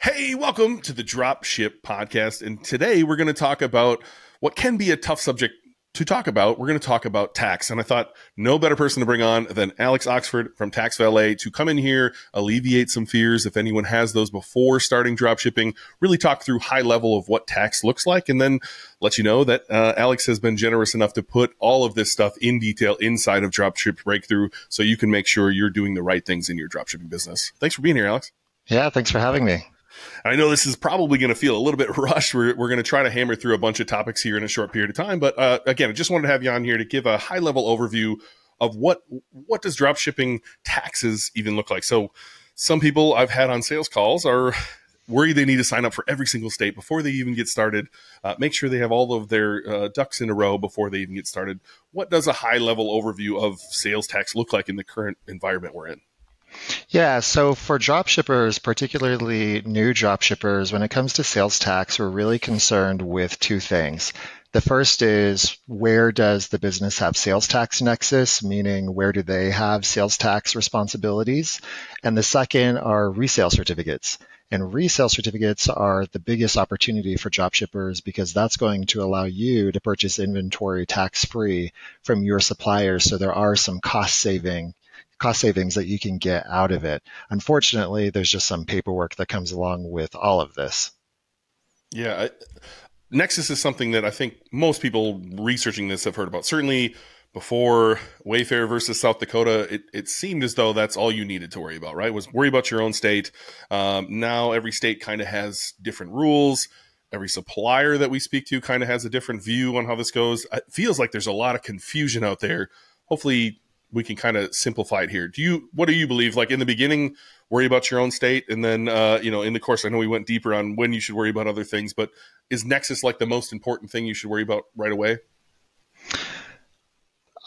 Hey, welcome to the Dropship podcast. And today we're going to talk about what can be a tough subject to talk about. We're going to talk about tax. And I thought no better person to bring on than Alex Oxford from Tax Valet to come in here, alleviate some fears if anyone has those before starting dropshipping, really talk through high level of what tax looks like, and then let you know that Alex has been generous enough to put all of this stuff in detail inside of Dropship Breakthru so you can make sure you're doing the right things in your dropshipping business. Thanks for being here, Alex. Yeah, thanks for having me. I know this is probably going to feel a little bit rushed. We're going to try to hammer through a bunch of topics here in a short period of time. But again, I just wanted to have you on here to give a high-level overview of what does dropshipping taxes even look like. So some people I've had on sales calls are worried they need to sign up for every single state before they even get started. Make sure they have all of their ducks in a row before they even get started. What does a high-level overview of sales tax look like in the current environment we're in? Yeah, so for dropshippers, particularly new dropshippers, when it comes to sales tax, we're really concerned with two things. The first is, where does the business have sales tax nexus, meaning where do they have sales tax responsibilities? And the second are resale certificates. And resale certificates are the biggest opportunity for dropshippers because that's going to allow you to purchase inventory tax-free from your suppliers. So there are some cost savings that you can get out of it. Unfortunately, there's just some paperwork that comes along with all of this. Yeah, Nexus is something that I think most people researching this have heard about. Certainly before Wayfair versus South Dakota, it seemed as though that's all you needed to worry about, right? Was worry about your own state. Now every state kind of has different rules. Every supplier that we speak to kind of has a different view on how this goes. It feels like there's a lot of confusion out there. Hopefully we can kind of simplify it here. What do you believe? Like in the beginning, worry about your own state. And then, in the course, I know we went deeper on when you should worry about other things, but is Nexus like the most important thing you should worry about right away?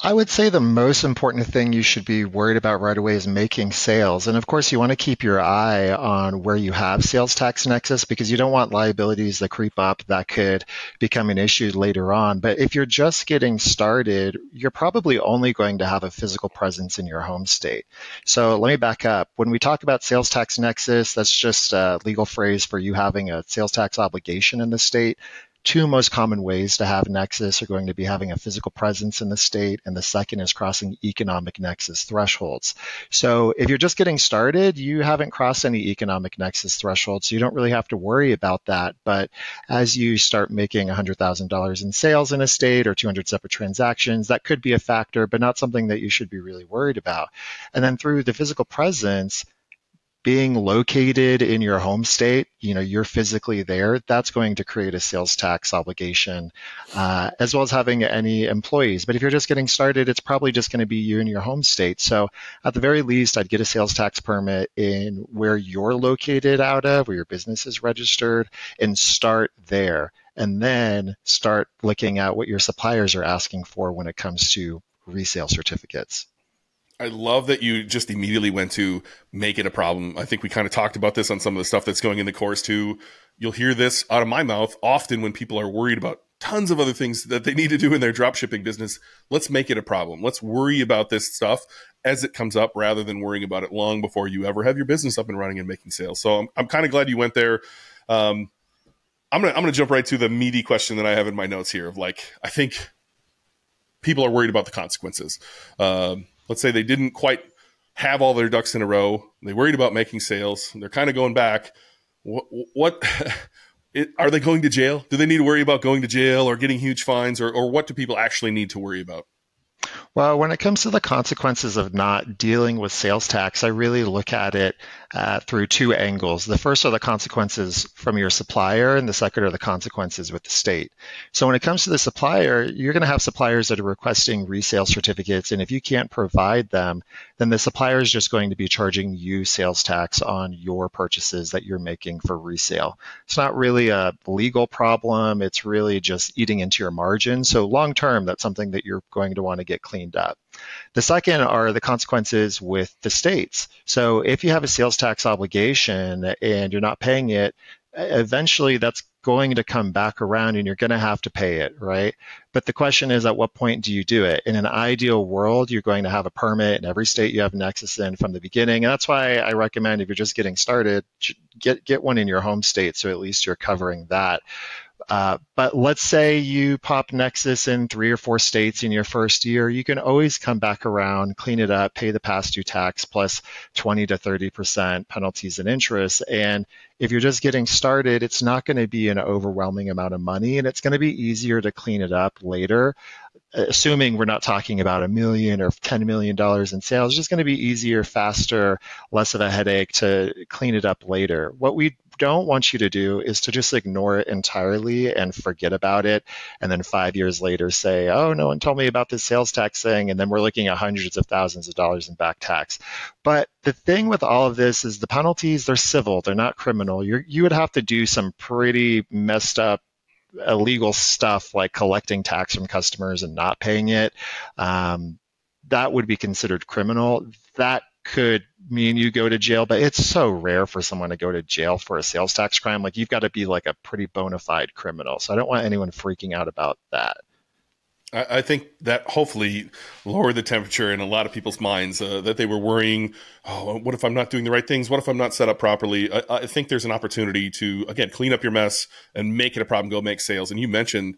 I would say the most important thing you should be worried about right away is making sales. And of course, you want to keep your eye on where you have sales tax nexus because you don't want liabilities that creep up that could become an issue later on. But if you're just getting started, you're probably only going to have a physical presence in your home state. So let me back up. When we talk about sales tax nexus, that's just a legal phrase for you having a sales tax obligation in the state. Two most common ways to have nexus are going to be having a physical presence in the state, and the second is crossing economic nexus thresholds. So if you're just getting started, you haven't crossed any economic nexus thresholds, so you don't really have to worry about that. But as you start making $100,000 in sales in a state or 200 separate transactions, that could be a factor, but not something that you should be really worried about. And then through the physical presence, being located in your home state, you're physically there, that's going to create a sales tax obligation, as well as having any employees. But if you're just getting started, it's probably just going to be you in your home state. So at the very least, I'd get a sales tax permit in where you're located out of, where your business is registered, and start there. And then start looking at what your suppliers are asking for when it comes to resale certificates. I love that you just immediately went to make it a problem. I think we kind of talked about this on some of the stuff that's going in the course too. You'll hear this out of my mouth often when people are worried about tons of other things that they need to do in their dropshipping business. Let's make it a problem. Let's worry about this stuff as it comes up rather than worrying about it long before you ever have your business up and running and making sales. So I'm kind of glad you went there. I'm gonna jump right to the meaty question that I have in my notes here of I think people are worried about the consequences. Let's say they didn't quite have all their ducks in a row. They worried about making sales. They're kind of going back. What are they going to jail? Do they need to worry about going to jail or getting huge fines, or what do people actually need to worry about? Well, when it comes to the consequences of not dealing with sales tax, I really look at it through two angles. The first are the consequences from your supplier, and the second are the consequences with the state. So when it comes to the supplier, you're going to have suppliers that are requesting resale certificates, and if you can't provide them, then the supplier is just going to be charging you sales tax on your purchases that you're making for resale. It's not really a legal problem. It's really just eating into your margin. So long term, that's something that you're going to want to get cleaned up. The second are the consequences with the states. So if you have a sales tax obligation and you're not paying it, eventually that's going to come back around and you're going to have to pay it, right? But the question is, at what point do you do it? In an ideal world, you're going to have a permit in every state you have Nexus in from the beginning. And that's why I recommend, if you're just getting started, get one in your home state, so at least you're covering that. But let's say you pop Nexus in 3 or 4 states in your first year, you can always come back around, clean it up, pay the past due tax plus 20 to 30% penalties and interest. And if you're just getting started, it's not going to be an overwhelming amount of money, and it's going to be easier to clean it up later. Assuming we're not talking about $1 million or $10 million in sales, it's just going to be easier, faster, less of a headache to clean it up later. What we don't want you to do is to just ignore it entirely and forget about it, and then 5 years later say, oh, no one told me about this sales tax thing, and then we're looking at hundreds of thousands of dollars in back tax. But the thing with all of this is the penalties, they're civil, they're not criminal. You would have to do some pretty messed up illegal stuff like collecting tax from customers and not paying it. That would be considered criminal. That could mean you go to jail, but it's so rare for someone to go to jail for a sales tax crime. Like, you've got to be like a pretty bona fide criminal. So I don't want anyone freaking out about that. I think that hopefully lowered the temperature in a lot of people's minds, that they were worrying, oh, what if I'm not doing the right things? What if I'm not set up properly? I think there's an opportunity to, again, clean up your mess and make it a problem, go make sales. And you mentioned,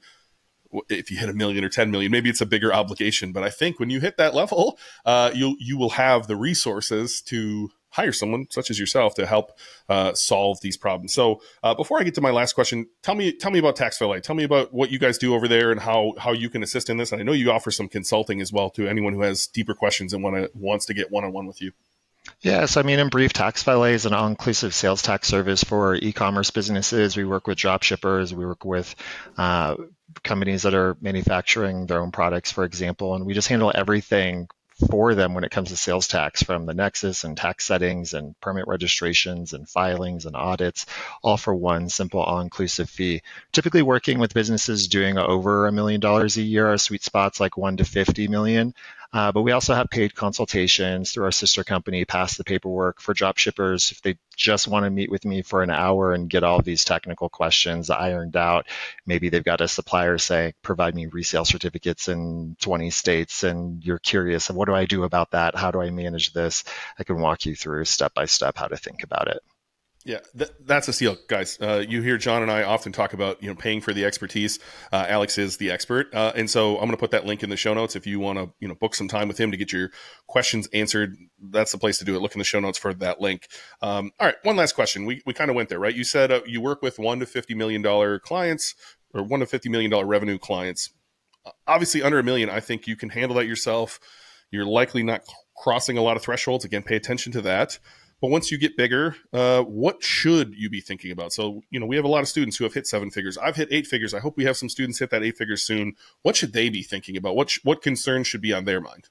if you hit $1 million or 10 million, maybe it's a bigger obligation. But I think when you hit that level, you will have the resources to hire someone such as yourself to help solve these problems. So before I get to my last question, tell me about Tax Valet. Tell me about what you guys do over there and how you can assist in this. And I know you offer some consulting as well to anyone who has deeper questions and wants to get one-on-one with you. Yes, I mean, in brief, Tax Valet is an all-inclusive sales tax service for e-commerce businesses. We work with dropshippers. We work with companies that are manufacturing their own products, for example, and we just handle everything for them when it comes to sales tax, from the Nexus and tax settings and permit registrations and filings and audits, all for one simple all-inclusive fee. Typically working with businesses doing over $1 million a year. Our sweet spot's like 1 to 50 million. But we also have paid consultations through our sister company, Pass the Paperwork, for dropshippers if they just want to meet with me for an hour and get all of these technical questions ironed out. Maybe they've got a supplier say, provide me resale certificates in 20 states, and you're curious, what do I do about that? How do I manage this? I can walk you through step by step how to think about it. Yeah, that's a steal, guys. You hear John and I often talk about, paying for the expertise. Alex is the expert. And so I'm going to put that link in the show notes. If you want to, book some time with him to get your questions answered, that's the place to do it. Look in the show notes for that link. All right. One last question. We kind of went there, right? You said you work with $1 to $50 million clients, or $1 to $50 million revenue clients. Obviously under $1 million, I think you can handle that yourself. You're likely not crossing a lot of thresholds. Again, pay attention to that. But once you get bigger, what should you be thinking about? So, we have a lot of students who have hit 7 figures. I've hit 8 figures. I hope we have some students hit that 8 figures soon. What should they be thinking about? What concerns should be on their mind?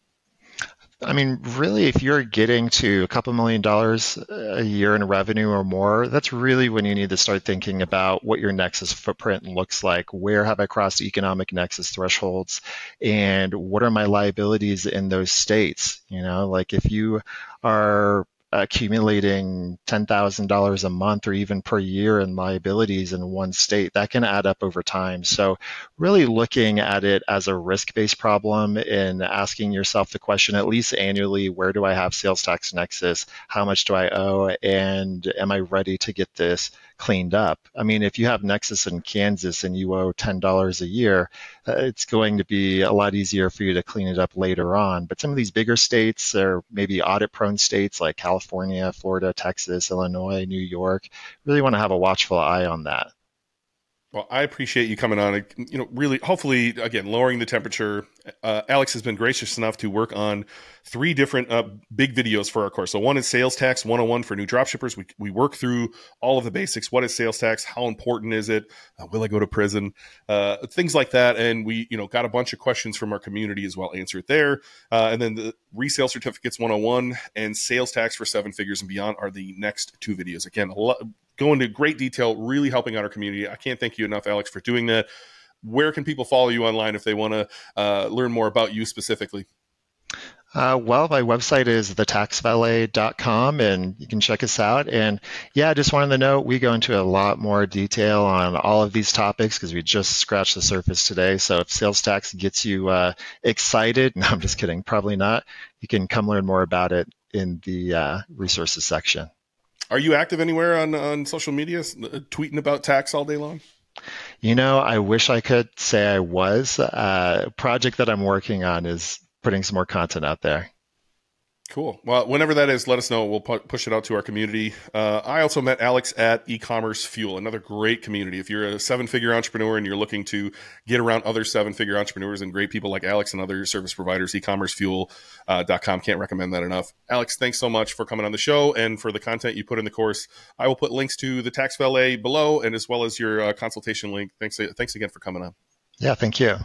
I mean, really, if you're getting to a couple $1 million a year in revenue or more, that's really when you need to start thinking about what your Nexus footprint looks like. Where have I crossed economic Nexus thresholds? And what are my liabilities in those states? Like if you are accumulating $10,000 a month or even per year in liabilities in one state, that can add up over time. So really looking at it as a risk-based problem and asking yourself the question, at least annually, where do I have sales tax nexus? How much do I owe? And am I ready to get this cleaned up? I mean, if you have Nexus in Kansas and you owe $10 a year, it's going to be a lot easier for you to clean it up later on. But some of these bigger states, or maybe audit-prone states like California, Florida, Texas, Illinois, New York, really want to have a watchful eye on that. Well, I appreciate you coming on. Really, hopefully, again, lowering the temperature. Alex has been gracious enough to work on 3 different big videos for our course. So one is Sales Tax 101 for new dropshippers. We work through all of the basics. What is sales tax? How important is it? Will I go to prison? Things like that. And we, got a bunch of questions from our community as well answered there. And then the Resale Certificates 101 and Sales Tax for 7 figures and beyond are the next 2 videos. Again, go into great detail, really helping out our community. I can't thank you enough, Alex, for doing that. Where can people follow you online if they want to learn more about you specifically? Well, my website is thetaxvalet.com, and you can check us out. And yeah, I just wanted to note we go into a lot more detail on all of these topics because we just scratched the surface today. So if sales tax gets you excited, no, I'm just kidding, probably not. You can come learn more about it in the resources section. Are you active anywhere on social media, tweeting about tax all day long? I wish I could say I was. A project that I'm working on is putting some more content out there. Cool. Well, whenever that is, let us know. We'll push it out to our community. I also met Alex at E-commerce Fuel, another great community. If you're a 7-figure entrepreneur and you're looking to get around other 7-figure entrepreneurs and great people like Alex and other service providers, ecommercefuel.com. Can't recommend that enough. Alex, thanks so much for coming on the show and for the content you put in the course. I will put links to the Tax Valet below and as well as your consultation link. Thanks again for coming on. Yeah, thank you.